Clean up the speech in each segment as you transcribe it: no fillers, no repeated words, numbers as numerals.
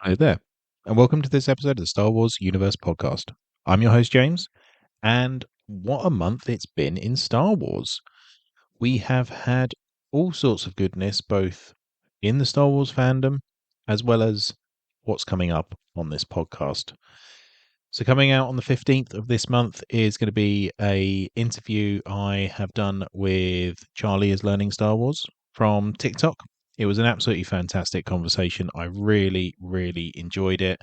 Hi there, and welcome to this episode of the Star Wars Universe podcast. I'm your host, James, and what a month it's been in Star Wars. We have had all sorts of goodness, both in the Star Wars fandom as well as what's coming up on this podcast. So coming out on the 15th of this month is going to be a interview I have done with Charlie is Learning Star Wars from TikTok. It was an absolutely fantastic conversation. I really, really enjoyed it.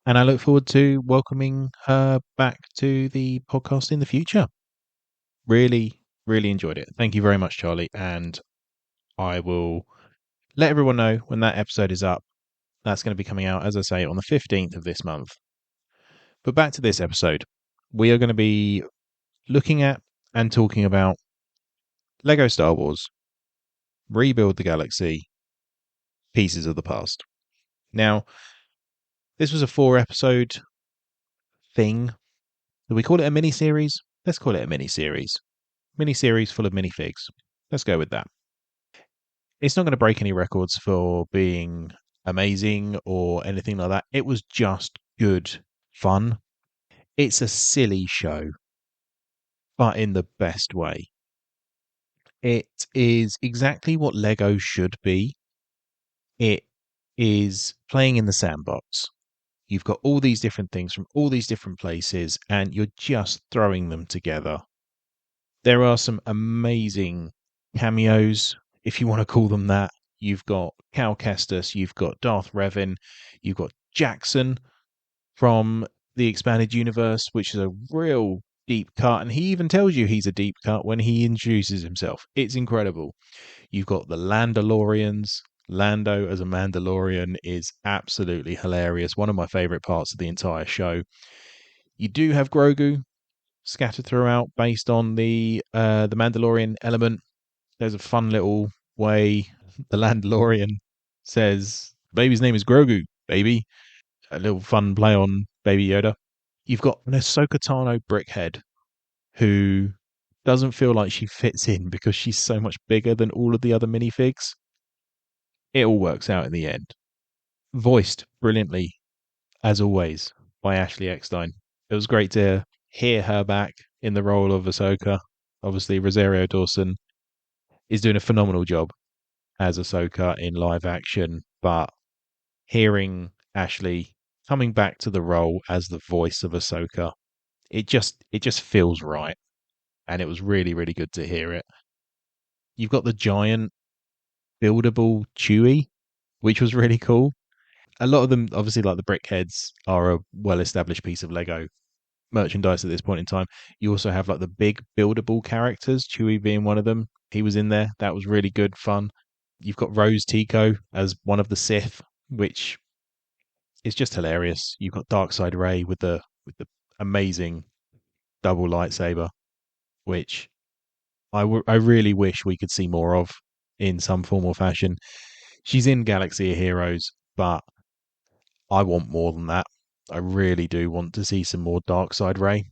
And I look forward to welcoming her back to the podcast in the future. Really, really enjoyed it. Thank you very much, Charlie. And I will let everyone know when that episode is up. That's going to be coming out, as I say, on the 15th of this month. But back to this episode. We are going to be looking at and talking about Lego Star Wars, Rebuild the Galaxy, Pieces of the Past. Now, this was a 4-episode thing. Do we call it a mini series? Let's call it a mini series. Mini series full of minifigs. Let's go with that. It's not going to break any records for being amazing or anything like that. It was just good fun. It's a silly show, but in the best way. It is exactly what Lego should be. It is playing in the sandbox. You've got all these different things from all these different places, and you're just throwing them together. There are some amazing cameos, if you want to call them that. You've got Cal Kestis, you've got Darth Revan, you've got Jackson from the Expanded Universe, which is a real deep cut, and he even tells you he's a deep cut when he introduces himself. It's incredible. You've got the Landalorians. Lando as a Mandalorian is absolutely hilarious. One of my favorite parts of the entire show. You do have Grogu scattered throughout based on the Mandalorian element. There's a fun little way the Mandalorian says, "Baby's name is Grogu, baby." A little fun play on Baby Yoda. You've got an Ahsoka Tano brickhead who doesn't feel like she fits in because she's so much bigger than all of the other minifigs. It all works out in the end. Voiced brilliantly, as always, by Ashley Eckstein. It was great to hear her back in the role of Ahsoka. Obviously, Rosario Dawson is doing a phenomenal job as Ahsoka in live action, but hearing Ashley coming back to the role as the voice of Ahsoka, it just feels right, and it was really really good to hear it. You've got the giant buildable Chewie, which was really cool. A lot of them, obviously, like the brickheads, are a well-established piece of Lego merchandise at this point in time. You also have like the big buildable characters, Chewie being one of them. He was in there. That was really good fun. You've got Rose Tico as one of the Sith, which is just hilarious. You've got Darkseid Ray with the amazing double lightsaber, which I really wish we could see more of in some form or fashion. She's in Galaxy of Heroes, but I want more than that. I really do want to see some more Darkseid Ray.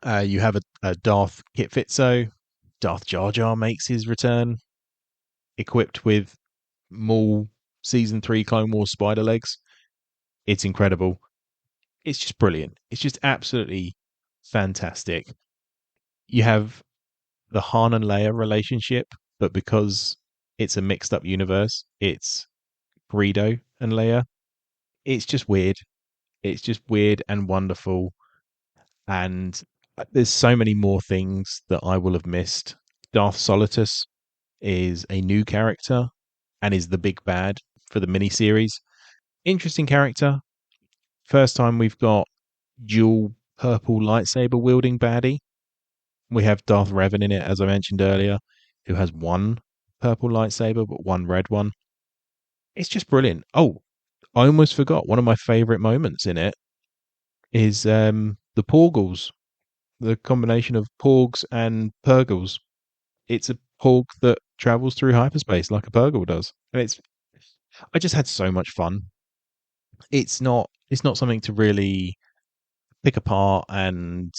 You have a Darth Kit Fitzo. Darth Jar Jar makes his return, equipped with Maul Season 3 Clone Wars spider legs. It's incredible. It's just brilliant. It's just absolutely fantastic. You have the Han and Leia relationship, but because it's a mixed up universe, it's Greedo and Leia. It's just weird. It's just weird and wonderful. And there's so many more things that I will have missed. Darth Solitus is a new character and is the big bad for the miniseries. Interesting character. First time we've got dual purple lightsaber wielding baddie. We have Darth Revan in it, as I mentioned earlier, who has one purple lightsaber but one red one. It's just brilliant. Oh, I almost forgot. One of my favorite moments in it is the Porgles, the combination of Porgs and Purgles. It's a Porg that travels through hyperspace like a Purgle does, and I just had so much fun. It's not something to really pick apart and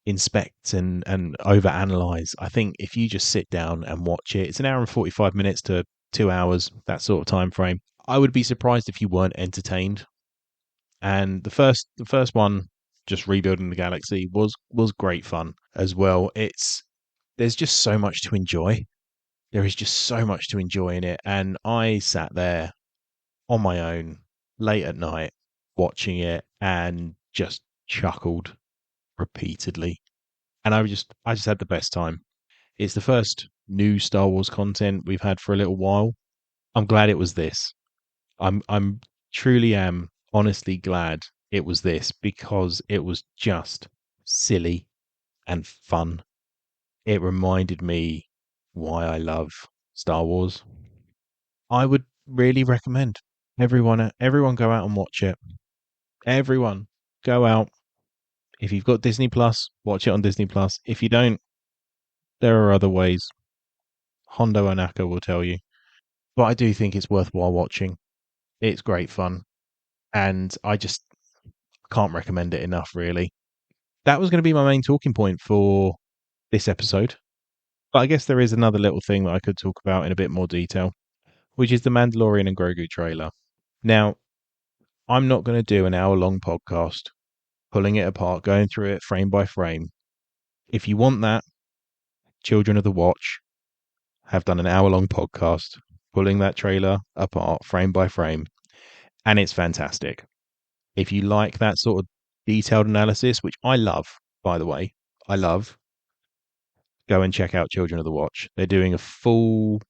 inspect and overanalyze. I think if you just sit down and watch it, it's an hour and 45 minutes to 2 hours, that sort of time frame. I would be surprised if you weren't entertained. And the first one, just rebuilding the galaxy, was great fun as well. There's just so much to enjoy. There is just so much to enjoy in it, and I sat there on my own late at night watching it and just chuckled repeatedly. And I just had the best time. It's the first new Star Wars content we've had for a little while. I'm glad it was this. I'm truly am honestly glad it was this because it was just silly and fun. It reminded me why I love Star Wars. I would really recommend everyone go out and watch it. Everyone go out. If you've got Disney Plus, watch it on Disney Plus. If you don't, there are other ways. Hondo Anaka will tell you. But I do think it's worthwhile watching. It's great fun. And I just can't recommend it enough, really. That was going to be my main talking point for this episode. But I guess there is another little thing that I could talk about in a bit more detail, which is the Mandalorian and Grogu trailer. Now, I'm not going to do an hour long podcast, pulling it apart, going through it frame by frame. If you want that, Children of the Watch have done an hour long podcast, pulling that trailer apart frame by frame, and it's fantastic. If you like that sort of detailed analysis, which I love, by the way, I love, go and check out Children of the Watch. They're doing a full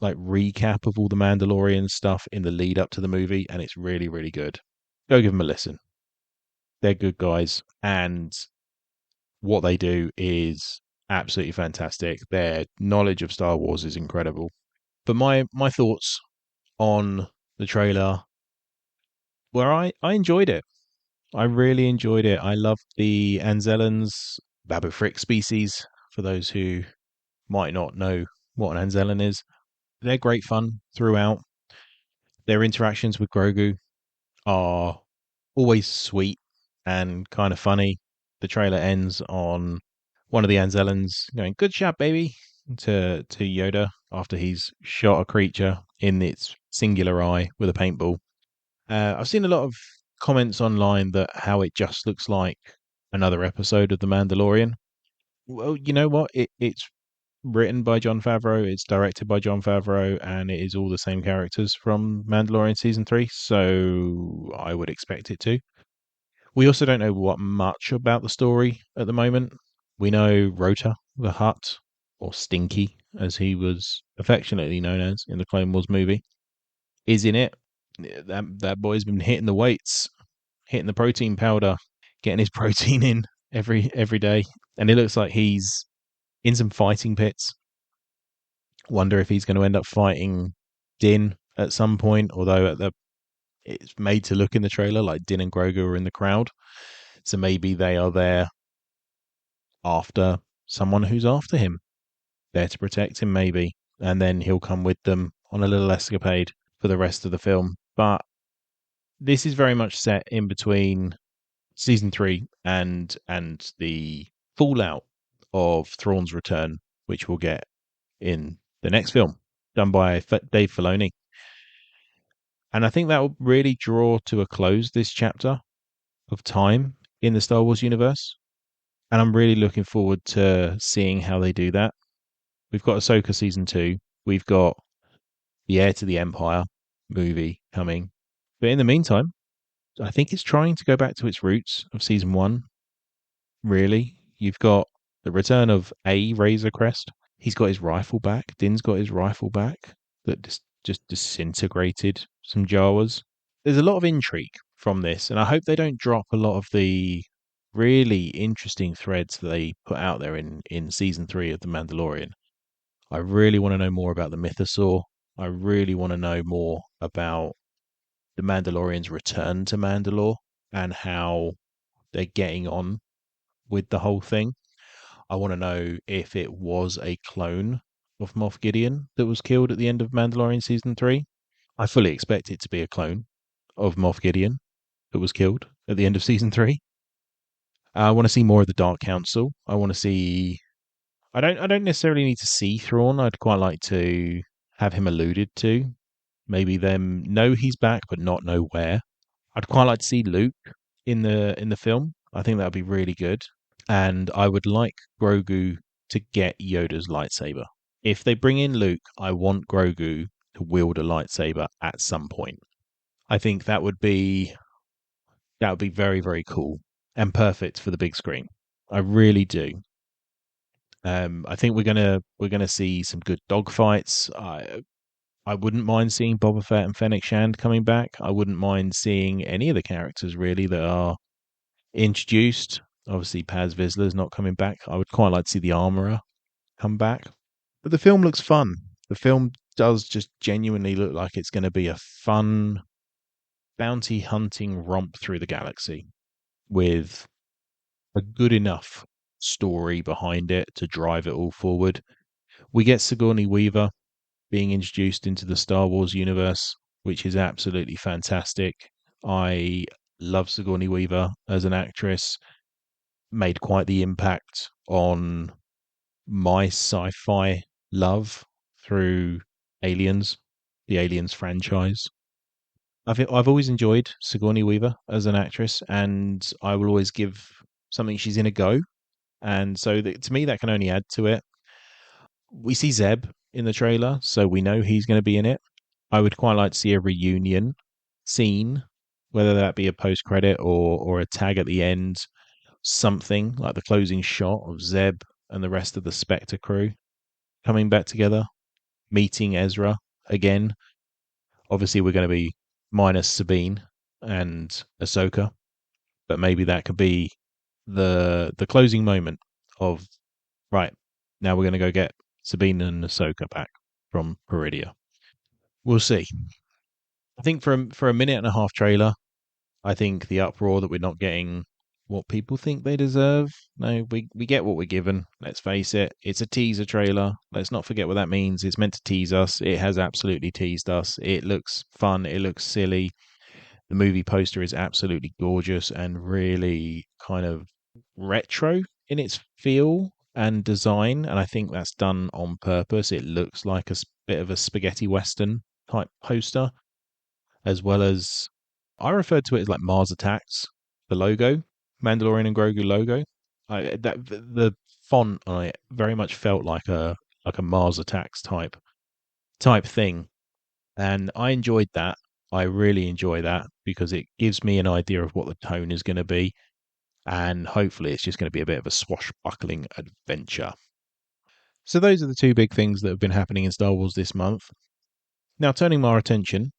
recap of all the Mandalorian stuff in the lead up to the movie, and it's really, really good. Go give them a listen. They're good guys, and what they do is absolutely fantastic. Their knowledge of Star Wars is incredible. But my thoughts on the trailer were I enjoyed it. I really enjoyed it. I loved the Anzellans, Babu Frick species, for those who might not know what an Anzellan is. They're great fun throughout. Their interactions with Grogu are always sweet and kind of funny. The trailer ends on one of the Anzellans going, "Good shot, baby," to Yoda after he's shot a creature in its singular eye with a paintball. I've seen a lot of comments online that how it just looks like another episode of The Mandalorian. Well, you know what? It's written by Jon Favreau, it's directed by Jon Favreau, and it is all the same characters from Mandalorian season 3, so I would expect it to. We also don't know what much about the story at the moment. We know Rota the Hutt, or Stinky, as he was affectionately known as in the Clone Wars movie, is in it. That boy's been hitting the weights, hitting the protein powder, getting his protein in every day, and it looks like he's in some fighting pits. Wonder if he's going to end up fighting Din at some point, although it's made to look in the trailer like Din and Grogu are in the crowd. So maybe they are there after someone who's after him, there to protect him, maybe. And then he'll come with them on a little escapade for the rest of the film. But this is very much set in between season 3 and the fallout of Thrawn's return, which we'll get in the next film, done by Dave Filoni. And I think that will really draw to a close this chapter of time in the Star Wars universe. And I'm really looking forward to seeing how they do that. We've got Ahsoka season 2. We've got the Heir to the Empire movie coming. But in the meantime, I think it's trying to go back to its roots of season 1. Really, you've got the return of a Razor Crest. He's got his rifle back. Din's got his rifle back that just disintegrated some Jawas. There's a lot of intrigue from this, and I hope they don't drop a lot of the really interesting threads that they put out there in season 3 of The Mandalorian. I really want to know more about the Mythosaur. I really want to know more about the Mandalorian's return to Mandalore and how they're getting on with the whole thing. I want to know if it was a clone of Moff Gideon that was killed at the end of Mandalorian season 3. I fully expect it to be a clone of Moff Gideon that was killed at the end of season 3. I want to see more of the Dark Council. I want to see. I don't necessarily need to see Thrawn. I'd quite like to have him alluded to. Maybe them know he's back, but not know where. I'd quite like to see Luke in the film. I think that would be really good. And I would like Grogu to get Yoda's lightsaber. If they bring in Luke, I want Grogu to wield a lightsaber at some point. I think that would be very, very cool and perfect for the big screen. I really do. I think we're gonna see some good dogfights. I wouldn't mind seeing Boba Fett and Fennec Shand coming back. I wouldn't mind seeing any of the characters really that are introduced. Obviously, Paz Vizsla's not coming back. I would quite like to see the Armorer come back. But the film looks fun. The film does just genuinely look like it's going to be a fun bounty hunting romp through the galaxy with a good enough story behind it to drive it all forward. We get Sigourney Weaver being introduced into the Star Wars universe, which is absolutely fantastic. I love Sigourney Weaver as an actress, made quite the impact on my sci-fi love through Aliens, the Aliens franchise. I've always enjoyed Sigourney Weaver as an actress, and I will always give something she's in a go. And so, to me, that can only add to it. We see Zeb in the trailer, so we know he's going to be in it. I would quite like to see a reunion scene, whether that be a post credit or a tag at the end, something like the closing shot of Zeb and the rest of the Spectre crew coming back together, meeting Ezra again. Obviously, we're going to be minus Sabine and Ahsoka, but maybe that could be the closing moment of right now. We're going to go get Sabine and Ahsoka back from Peridia. We'll see. I think for a minute and a half trailer, I think the uproar that we're not getting what people think they deserve. No, we get what we're given. Let's face it. It's a teaser trailer. Let's not forget what that means. It's meant to tease us. It has absolutely teased us. It looks fun. It looks silly. The movie poster is absolutely gorgeous and really kind of retro in its feel and design. And I think that's done on purpose. It looks like a bit of a spaghetti western type poster, as well as I referred to it as like Mars Attacks, the logo, Mandalorian and Gogu logo. The font on it very much felt like a Mars Attacks type thing, and I enjoyed that. I really enjoy that because it gives me an idea of what the tone is going to be, and hopefully it's just going to be a bit of a swashbuckling adventure. So those are the two big things that have been happening in Star Wars this month. Now turning our attention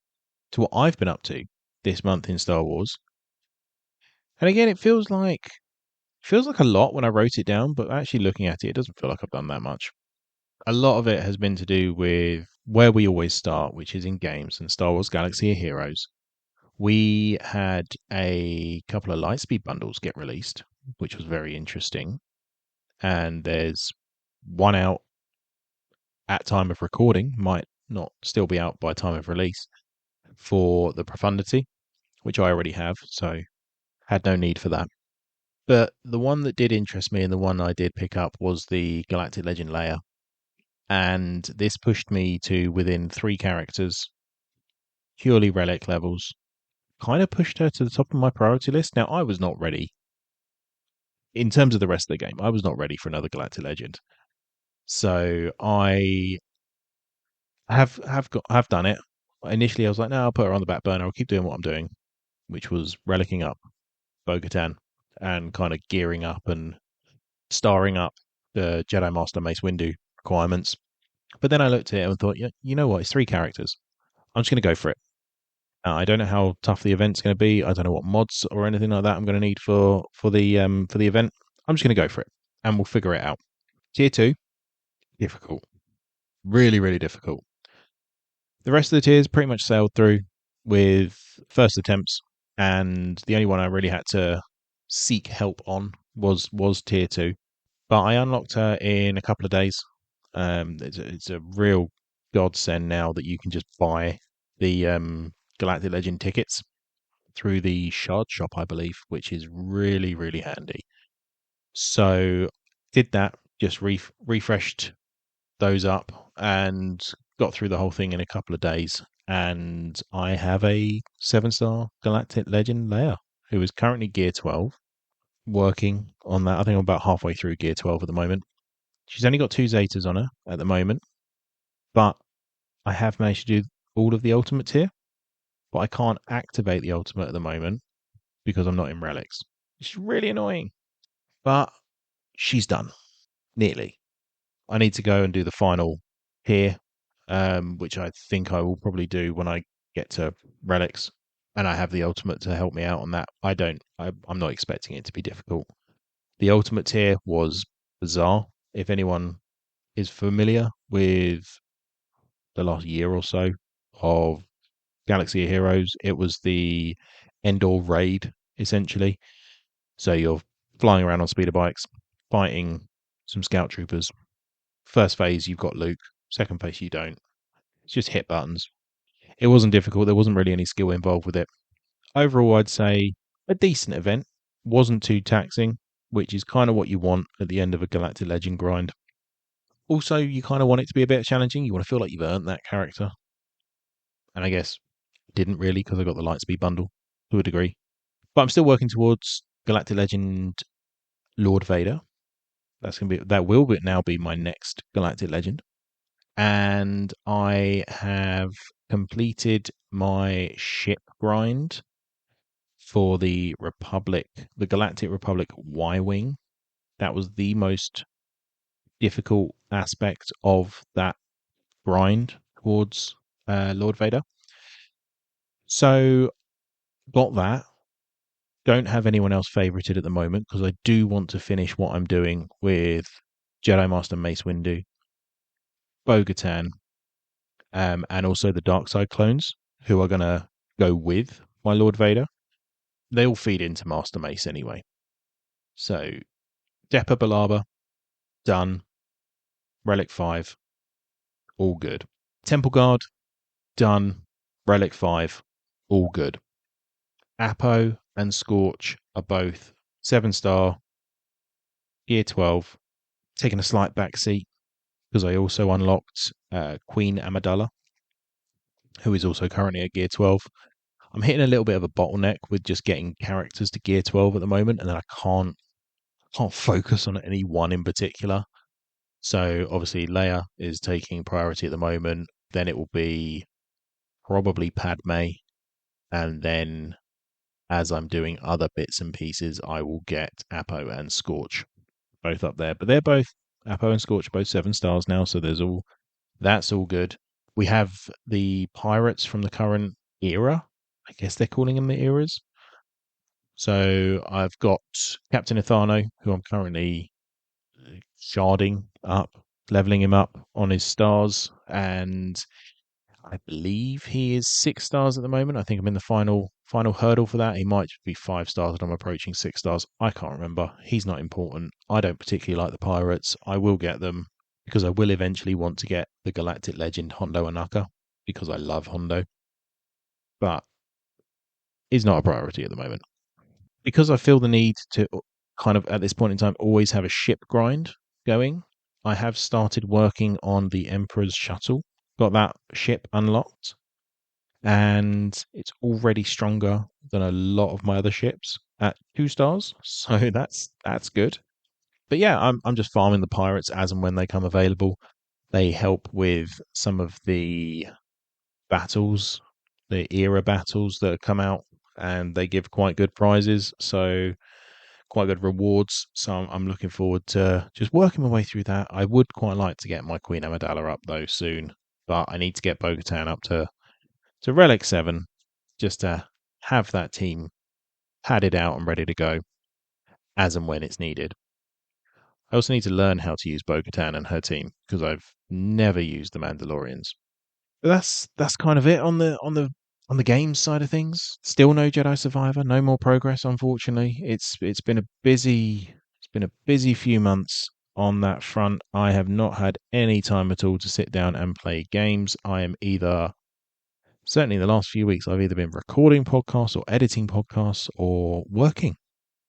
to what I've been up to this month in Star Wars. And again, it feels like a lot when I wrote it down, but actually looking at it, it doesn't feel like I've done that much. A lot of it has been to do with where we always start, which is in games and Star Wars Galaxy of Heroes. We had a couple of Lightspeed bundles get released, which was very interesting. And there's one out at time of recording, might not still be out by time of release, for the Profundity, which I already have, so had no need for that. But the one that did interest me and the one I did pick up was the Galactic Legend Leia. And this pushed me to within 3 characters, purely relic levels. Kind of pushed her to the top of my priority list. Now, I was not ready. In terms of the rest of the game, I was not ready for another Galactic Legend. So I have done it. Initially, I was like, no, I'll put her on the back burner. I'll keep doing what I'm doing, which was relicking up Bo-Katan and kind of gearing up and starring up the Jedi Master Mace Windu requirements. But then I looked at it and thought, yeah, you know what? It's 3 characters. I'm just going to go for it. I don't know how tough the event's going to be. I don't know what mods or anything like that I'm going to need for the event. I'm just going to go for it, and we'll figure it out. Tier 2, difficult, really, really difficult. The rest of the tiers pretty much sailed through with first attempts, and the only one I really had to seek help on was tier 2. But I unlocked her in a couple of days. It's a real godsend now that you can just buy the Galactic Legend tickets through the Shard Shop, I believe, which is really, really handy. So did that, just refreshed those up and got through the whole thing in a couple of days. and I have a 7-star Galactic Legend Leia who is currently Gear 12, working on that. I think I'm about halfway through Gear 12 at the moment. She's only got 2 Zetas on her at the moment, but I have managed to do all of the ultimate tier, but I can't activate the ultimate at the moment because I'm not in relics. It's really annoying, but she's done. Nearly. I need to go and do the final tier, which I think I will probably do when I get to relics, and I have the ultimate to help me out on that. I'm not expecting it to be difficult. The ultimate tier was bizarre. If anyone is familiar with the last year or so of Galaxy of Heroes, it was the Endor raid, essentially. So you're flying around on speeder bikes, fighting some scout troopers. First phase, you've got Luke. Second phase, you don't. It's just hit buttons. It wasn't difficult. There wasn't really any skill involved with it. Overall, I'd say a decent event. Wasn't too taxing, which is kind of what you want at the end of a Galactic Legend grind. Also, you kind of want it to be a bit challenging. You want to feel like you've earned that character. And I guess didn't really because I got the Lightspeed bundle to a degree. But I'm still working towards Galactic Legend Lord Vader. That will now be my next Galactic Legend. And I have completed my ship grind for the Republic, the Galactic Republic Y-Wing. That was the most difficult aspect of that grind towards Lord Vader. So, got that. Don't have anyone else favorited at the moment because I do want to finish what I'm doing with Jedi Master Mace Windu, Bo-Katan, and also the Dark Side clones, who are going to go with my Lord Vader. They all feed into Master Mace anyway. So, Depa Billaba, done. Relic 5, all good. Temple Guard, done. Relic 5, all good. Apo and Scorch are both 7-star, Gear 12, taking a slight backseat because I also unlocked Queen Amidala, who is also currently at Gear 12. I'm hitting a little bit of a bottleneck with just getting characters to Gear 12 at the moment, and then I can't focus on any one in particular. So obviously Leia is taking priority at the moment. Then it will be probably Padme, and then as I'm doing other bits and pieces, I will get Apo and Scorch both up there. But they're both Apo and Scorch both 7-stars now, so that's all good. We have the pirates from the current era. I guess they're calling them the eras. So I've got Captain Ithano, who I'm currently sharding up, leveling him up on his stars, and I believe he is 6 stars at the moment. I think I'm in the final hurdle for that. He might be 5 stars and I'm approaching 6 stars. I can't remember. He's not important. I don't particularly like the pirates. I will get them because I will eventually want to get the Galactic Legend Hondo Anaka because I love Hondo. But he's not a priority at the moment. Because I feel the need to kind of at this point in time always have a ship grind going, I have started working on the Emperor's shuttle. Got that ship unlocked, and it's already stronger than a lot of my other ships at 2 stars. So that's good. But yeah, I'm just farming the pirates as and when they come available. They help with some of the battles, the era battles that come out, and they give quite good prizes. So quite good rewards. So I'm looking forward to just working my way through that. I would quite like to get my Queen Amidala up though soon, but I need to get Bo-Katan up to Relic 7 just to have that team padded out and ready to go as and when it's needed. I also need to learn how to use Bo-Katan and her team because I've never used the Mandalorians. But that's kind of it on the games side of things. Still no Jedi Survivor, no more progress unfortunately. It's been a busy few months on that front. I have not had any time at all to sit down and play games. I am certainly the last few weeks I've either been recording podcasts or editing podcasts or working.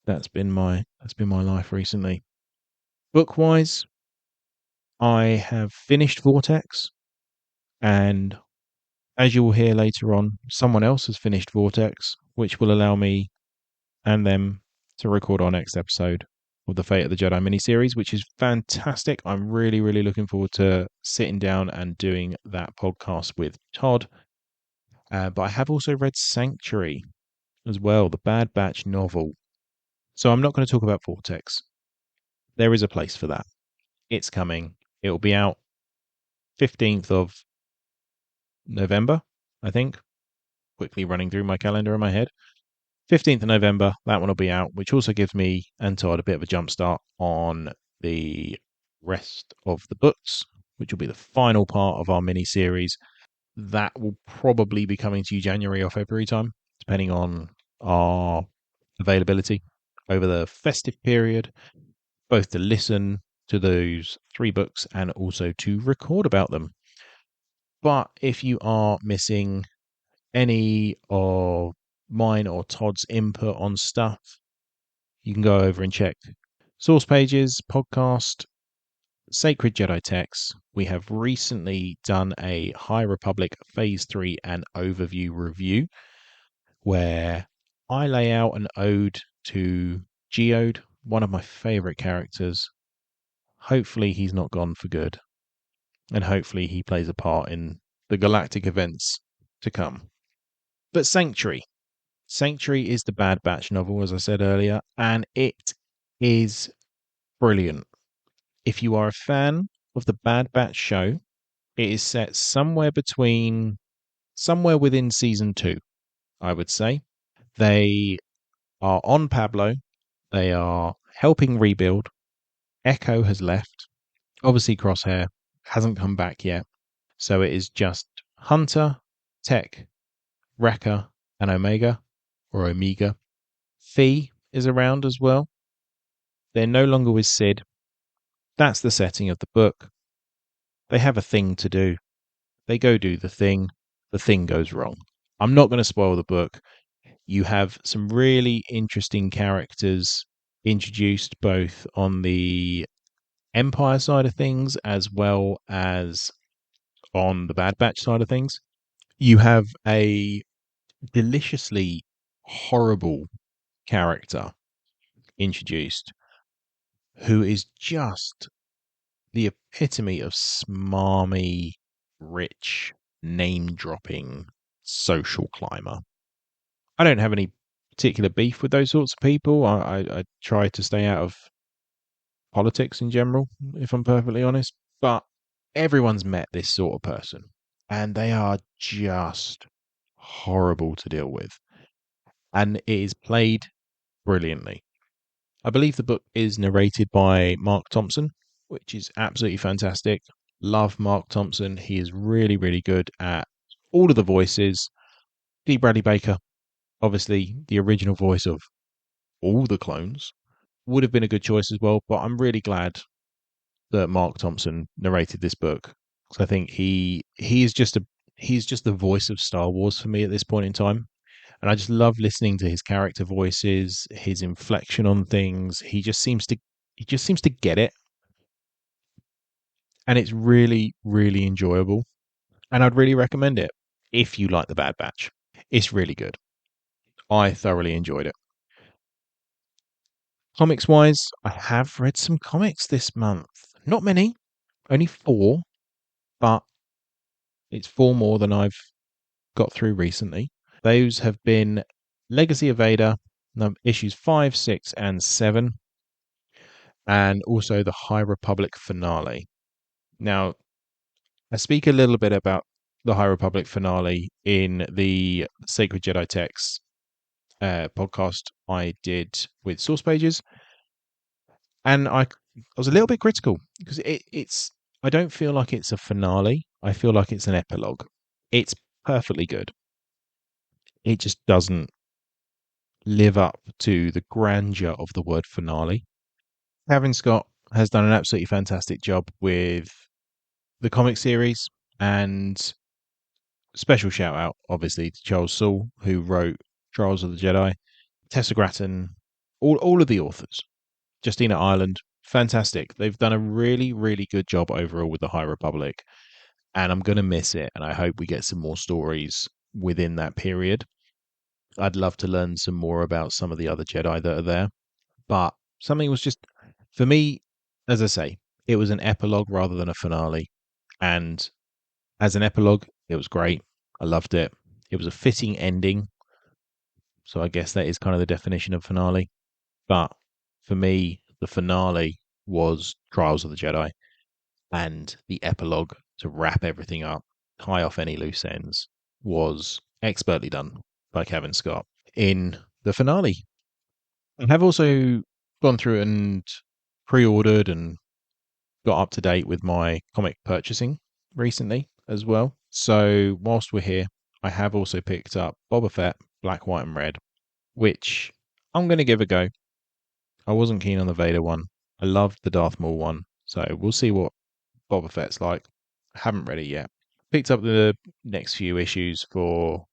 That's been my life recently. Book wise, I have finished Vortex, and As you will hear later on, someone else has finished Vortex, which will allow me and them to record our next episode of the Fate of the Jedi miniseries, which is fantastic. I'm really, really looking forward to sitting down and doing that podcast with Todd. But I have also read Sanctuary as well, the Bad Batch novel. So I'm not going to talk about Vortex. There is a place for that. It's coming. It will be out 15th of November, I think. Quickly running through my calendar in my head. 15th of November, that one will be out, which also gives me and Todd a bit of a jump start on the rest of the books, which will be the final part of our mini series. That will probably be coming to you January or February time, depending on our availability over the festive period, both to listen to those 3 books and also to record about them. But if you are missing any of mine or Todd's input on stuff, you can go over and check source pages, podcast, Sacred Jedi Texts. We have recently done a High Republic Phase 3 and overview review where I lay out an ode to Geode, one of my favourite characters. Hopefully he's not gone for good, and hopefully he plays a part in the galactic events to come. But Sanctuary is the Bad Batch novel, as I said earlier, and it is brilliant. If you are a fan of the Bad Batch show, it is set somewhere within season 2, I would say. They are on Pablo. They are helping rebuild. Echo has left. Obviously, Crosshair hasn't come back yet. So it is just Hunter, Tech, Wrecker, and Omega. Fee is around as well. They're no longer with Sid. That's the setting of the book. They have a thing to do. They go do the thing goes wrong. I'm not going to spoil the book. You have some really interesting characters introduced both on the Empire side of things as well as on the Bad Batch side of things. You have a deliciously horrible character introduced who is just the epitome of smarmy, rich, name-dropping social climber. I don't have any particular beef with those sorts of people. I try to stay out of politics in general, if I'm perfectly honest. But everyone's met this sort of person, and they are just horrible to deal with. And it is played brilliantly. I believe the book is narrated by Mark Thompson, which is absolutely fantastic. Love Mark Thompson. He is really, really good at all of the voices. D. Bradley Baker, obviously the original voice of all the clones, would have been a good choice as well. But I'm really glad that Mark Thompson narrated this book, because I think he's just the voice of Star Wars for me at this point in time. And I just love listening to his character voices, his inflection on things. He just seems to get it. And it's really, really enjoyable. And I'd really recommend it if you like the Bad Batch. It's really good. I thoroughly enjoyed it. Comics wise, I have read some comics this month. Not many, only 4, but it's 4 more than I've got through recently. Those have been Legacy of Vader, issues 5, 6, and 7, and also the High Republic finale. Now, I speak a little bit about the High Republic finale in the Sacred Jedi Texts podcast I did with Source Pages, and I was a little bit critical because it's. I don't feel like it's a finale. I feel like it's an epilogue. It's perfectly good. It just doesn't live up to the grandeur of the word finale. Kevin Scott has done an absolutely fantastic job with the comic series, and special shout out, obviously, to Charles Soule, who wrote Trials of the Jedi, Tessa Gratton, all of the authors. Justina Ireland, fantastic. They've done a really, really good job overall with the High Republic. and I'm going to miss it. And I hope we get some more stories within that period. I'd love to learn some more about some of the other Jedi that are there. But something was just, for me, as I say, it was an epilogue rather than a finale. And as an epilogue, it was great. I loved it. It was a fitting ending. So I guess that is kind of the definition of finale. But for me, the finale was Trials of the Jedi, and the epilogue to wrap everything up, tie off any loose ends, was expertly done by Kevin Scott in the finale. I have also gone through and pre-ordered and got up to date with my comic purchasing recently as well. So whilst we're here, I have also picked up Boba Fett, Black, White, and Red, which I'm going to give a go. I wasn't keen on the Vader one. I loved the Darth Maul one. So we'll see what Boba Fett's like. I haven't read it yet. Picked up the next few issues for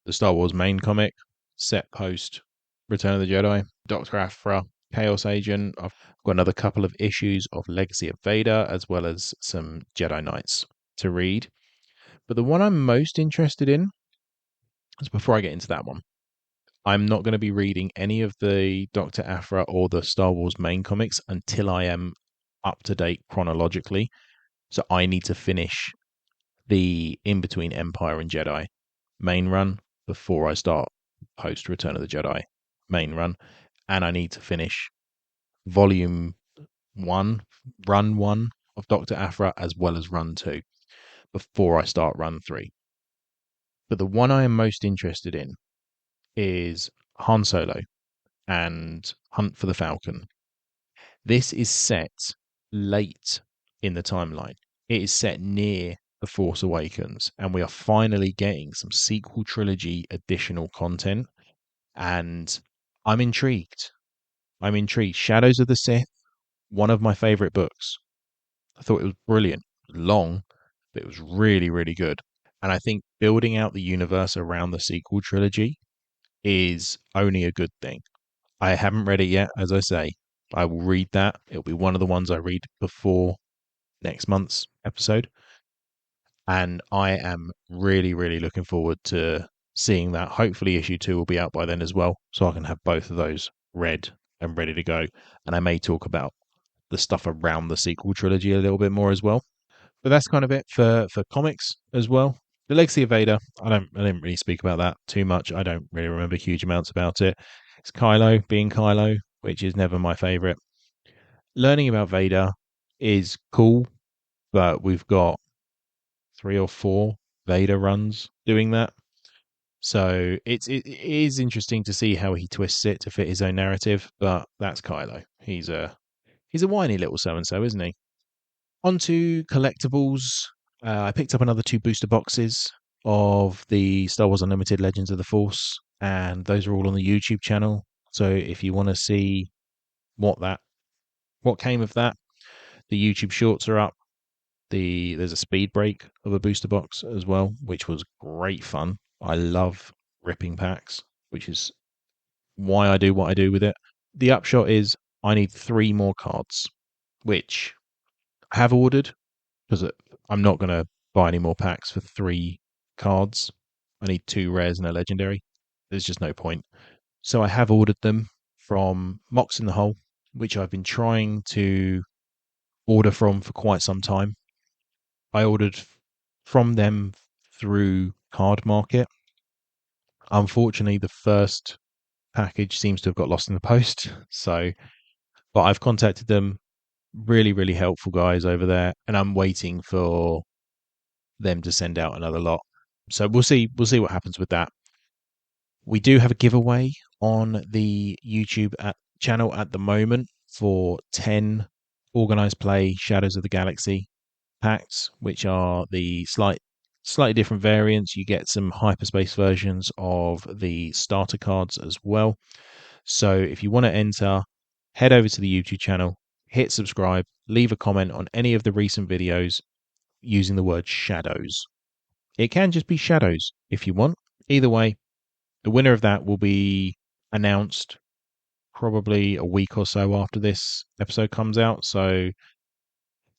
the Star Wars main comic, set post Return of the Jedi, Dr. Aphra, Chaos Agent. I've got another couple of issues of Legacy of Vader, as well as some Jedi Knights to read. But the one I'm most interested in is, before I get into that one, I'm not going to be reading any of the Dr. Aphra or the Star Wars main comics until I am up to date chronologically. So I need to finish the In Between Empire and Jedi main run before I start post Return of the Jedi main run. And I need to finish volume 1, run 1 of Dr. Aphra, as well as run 2 before I start run 3. But the one I am most interested in is Han Solo and Hunt for the Falcon. This is set late in the timeline. It is set near The Force Awakens, and we are finally getting some sequel trilogy additional content, and I'm intrigued. Shadows of the Sith, one of my favorite books. I thought it was brilliant. Long, but it was really, really good. And I think building out the universe around the sequel trilogy is only a good thing. I haven't read it yet, as I say. I will read that. It'll be one of the ones I read before next month's episode. And I am really, really looking forward to seeing that. Hopefully, issue 2 will be out by then as well, so I can have both of those read and ready to go. And I may talk about the stuff around the sequel trilogy a little bit more as well. But that's kind of it for comics as well. The Legacy of Vader, I didn't really speak about that too much. I don't really remember huge amounts about it. It's Kylo being Kylo, which is never my favorite. Learning about Vader is cool, but we've got 3 or 4 Vader runs doing that. So it is interesting to see how he twists it to fit his own narrative, but that's Kylo. He's a whiny little so and so, isn't he? Onto collectibles. I picked up another 2 booster boxes of the Star Wars Unlimited Legends of the Force, and those are all on the YouTube channel. So if you want to see what came of that, the YouTube shorts are up. There's a speed break of a booster box as well, which was great fun. I love ripping packs, which is why I do what I do with it. The upshot is I need 3 more cards, which I have ordered, because I'm not going to buy any more packs for 3 cards. I need 2 rares and a legendary. There's just no point. So I have ordered them from Mox in the Hole, which I've been trying to order from for quite some time. I ordered from them through Card Market. Unfortunately, the first package seems to have got lost in the post. But I've contacted them. Really, really helpful guys over there, and I'm waiting for them to send out another lot. So we'll see what happens with that. We do have a giveaway on the YouTube channel at the moment for 10 organized play Shadows of the Galaxy packs, which are the slightly different variants. You get some hyperspace versions of the starter cards as well. So if you want to enter, head over to the YouTube channel, hit subscribe, leave a comment on any of the recent videos using the word shadows. It can just be shadows if you want. Either way, the winner of that will be announced probably a week or so after this episode comes out. So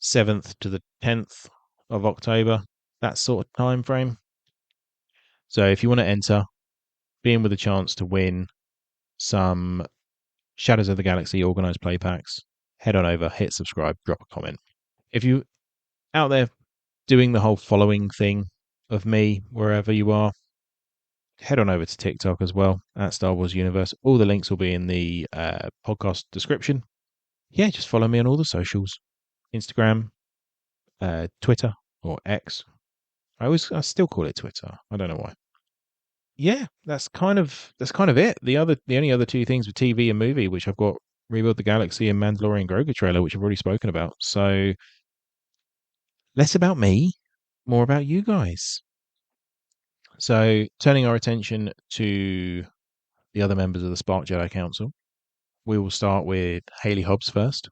7th to the 10th of October, that sort of time frame. So if you want to enter, be in with a chance to win some Shadows of the Galaxy organized play packs, head on over, hit subscribe, drop a comment. If you out there doing the whole following thing of me wherever you are, head on over to TikTok as well at Star Wars Universe. All the links will be in the podcast description. Yeah, just follow me on all the socials: Instagram, Twitter, or X. I still call it Twitter. I don't know why. Yeah, that's kind of it. The only other two things were TV and movie, which I've got Rebuild the Galaxy and Mandalorian Grogu trailer, which I've already spoken about. So less about me, more about you guys. So turning our attention to the other members of the Spark Jedi Council, we will start with Haley Hobbs first,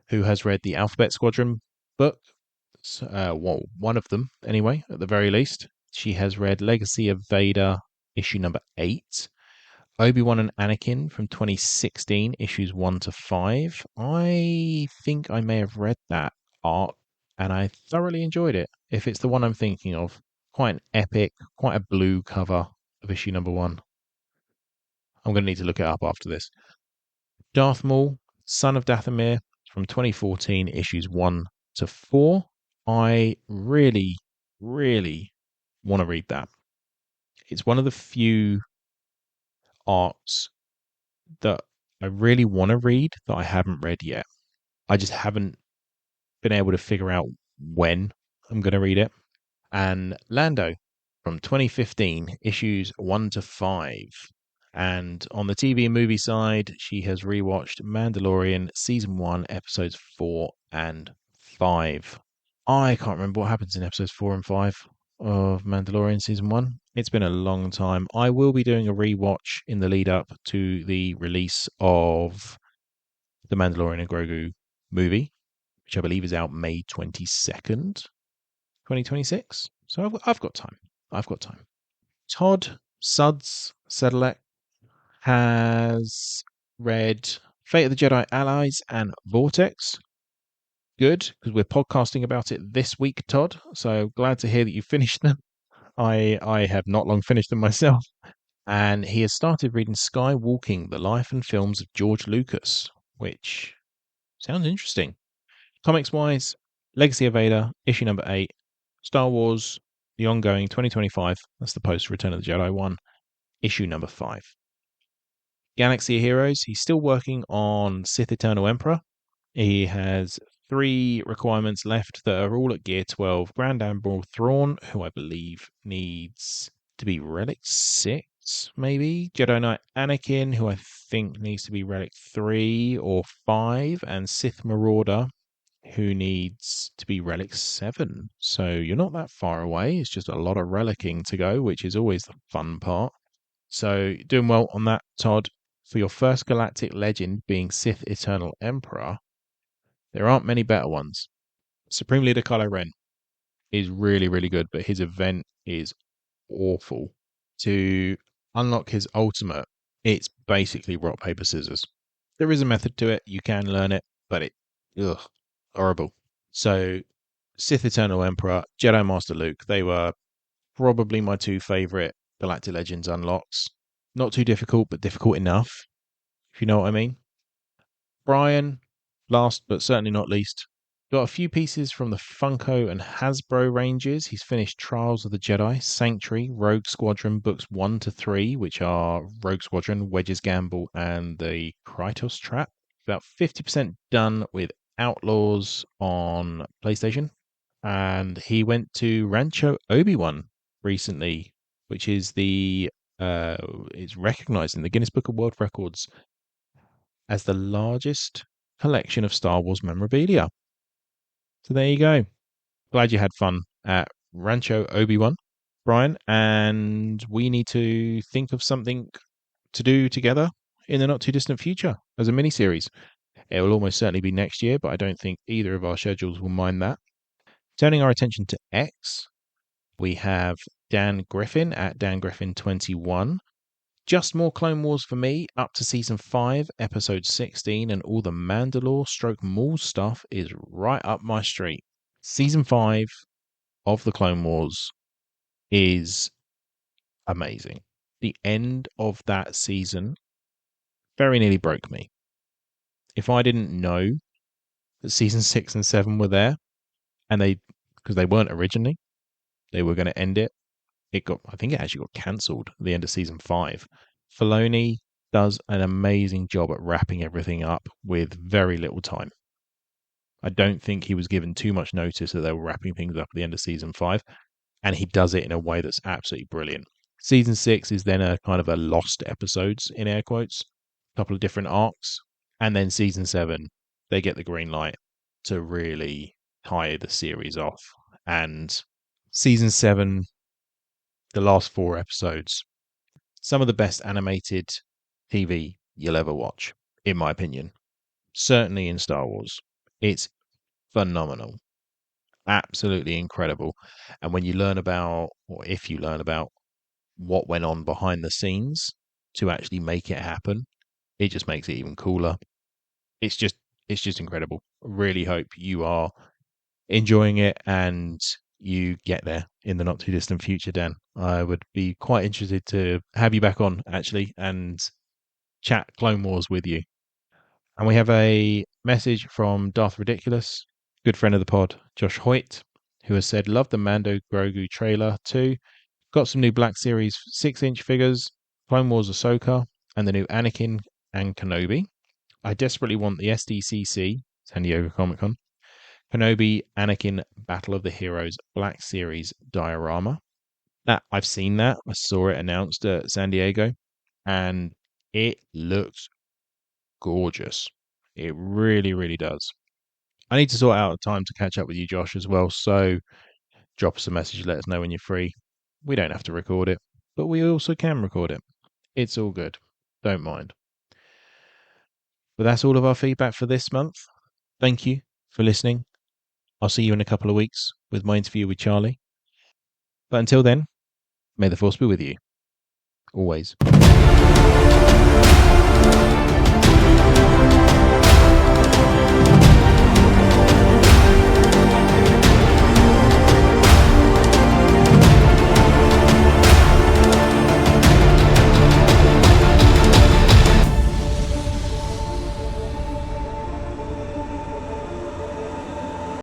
who has read the Alphabet Squadron book. Well, one of them anyway, at the very least. She has read Legacy of Vader, issue number 8. Obi-Wan and Anakin from 2016, issues 1 to 5. I think I may have read that arc, and I thoroughly enjoyed it. If it's the one I'm thinking of, quite an epic, quite a blue cover of issue number 1. I'm going to need to look it up after this. Darth Maul, Son of Dathomir, from 2014, issues 1 to 4. I really, really want to read that. It's one of the few arcs that I really want to read that I haven't read yet. I just haven't been able to figure out when I'm going to read it. And Lando from 2015, issues 1 to 5. And on the TV and movie side, she has rewatched Mandalorian season 1, episodes 4 and 5. I can't remember what happens in episodes 4 and 5 of Mandalorian season 1. It's been a long time. I will be doing a rewatch in the lead up to the release of the Mandalorian and Grogu movie, which I believe is out May 22nd, 2026. So I've got time. I've got time. Todd Suds Sedlec has read Fate of the Jedi Allies and Vortex. Good, because we're podcasting about it this week, Todd. So glad to hear that you finished them. I have not long finished them myself. And he has started reading Skywalking, the life and films of George Lucas, which sounds interesting. Comics-wise, Legacy of Vader, issue number 8, Star Wars, the ongoing 2025, that's the post-Return of the Jedi one, issue number 5. Galaxy of Heroes, he's still working on Sith Eternal Emperor. He has 3 requirements left that are all at Gear 12. Grand Admiral Thrawn, who I believe needs to be Relic 6, maybe. Jedi Knight Anakin, who I think needs to be Relic 3 or 5. And Sith Marauder, who needs to be Relic 7. So you're not that far away. It's just a lot of relicking to go, which is always the fun part. So doing well on that, Todd. For your first galactic legend being Sith Eternal Emperor, there aren't many better ones. Supreme Leader Kylo Ren is really, really good, but his event is awful. To unlock his ultimate, it's basically rock, paper, scissors. There is a method to it. You can learn it, but horrible. So Sith Eternal Emperor, Jedi Master Luke, they were probably my 2 favorite Galactic Legends unlocks. Not too difficult, but difficult enough, if you know what I mean. Brian, last but certainly not least, got a few pieces from the Funko and Hasbro ranges. He's finished Trials of the Jedi, Sanctuary, Rogue Squadron books 1 to 3, which are Rogue Squadron, Wedge's Gamble, and the Krytos Trap. About 50% done with Outlaws on PlayStation. And he went to Rancho Obi-Wan recently, which is it's recognized in the Guinness Book of World Records as the largest collection of Star Wars memorabilia. So there you go. Glad you had fun at Rancho Obi-Wan, Brian, and we need to think of something to do together in the not too distant future as a mini-series. It will almost certainly be next year, but I don't think either of our schedules will mind that. Turning our attention to X, we have Dan Griffin at DanGriffin21. Just more Clone Wars for me, up to Season 5, Episode 16, and all the Mandalore / Maul stuff is right up my street. Season 5, of the Clone Wars is amazing. The end of that season very nearly broke me. If I didn't know that season 6 and 7 were there, and because they weren't originally, they were going to end it. I think it actually got cancelled at the end of season 5. Filoni does an amazing job at wrapping everything up with very little time. I don't think he was given too much notice that they were wrapping things up at the end of season 5, and he does it in a way that's absolutely brilliant. Season 6 is then a kind of a lost episodes, in air quotes, a couple of different arcs, and then season 7, they get the green light to really tie the series off. And season 7, the last 4 episodes, some of the best animated TV you'll ever watch, in my opinion. Certainly in Star Wars. It's phenomenal. Absolutely incredible. And when you learn about, or if you learn about what went on behind the scenes to actually make it happen, it just makes it even cooler. It's just incredible. Really hope you are enjoying it and you get there in the not too distant future, Dan. I would be quite interested to have you back on actually and chat Clone Wars with you. And we have a message from Darth Ridiculous, good friend of the pod, Josh Hoyt, who has said, love the Mando Grogu trailer too. Got some new Black Series 6-inch figures, Clone Wars Ahsoka, and the new Anakin and Kenobi. I desperately want the SDCC, San Diego Comic-Con, Kenobi Anakin Battle of the Heroes Black Series diorama. I've seen that. I saw it announced at San Diego, and it looks gorgeous. It really, really does. I need to sort out a time to catch up with you, Josh, as well. So drop us a message, let us know when you're free. We don't have to record it, but we also can record it. It's all good. Don't mind. But that's all of our feedback for this month. Thank you for listening. I'll see you in a couple of weeks with my interview with Charlie. But until then, may the force be with you. Always.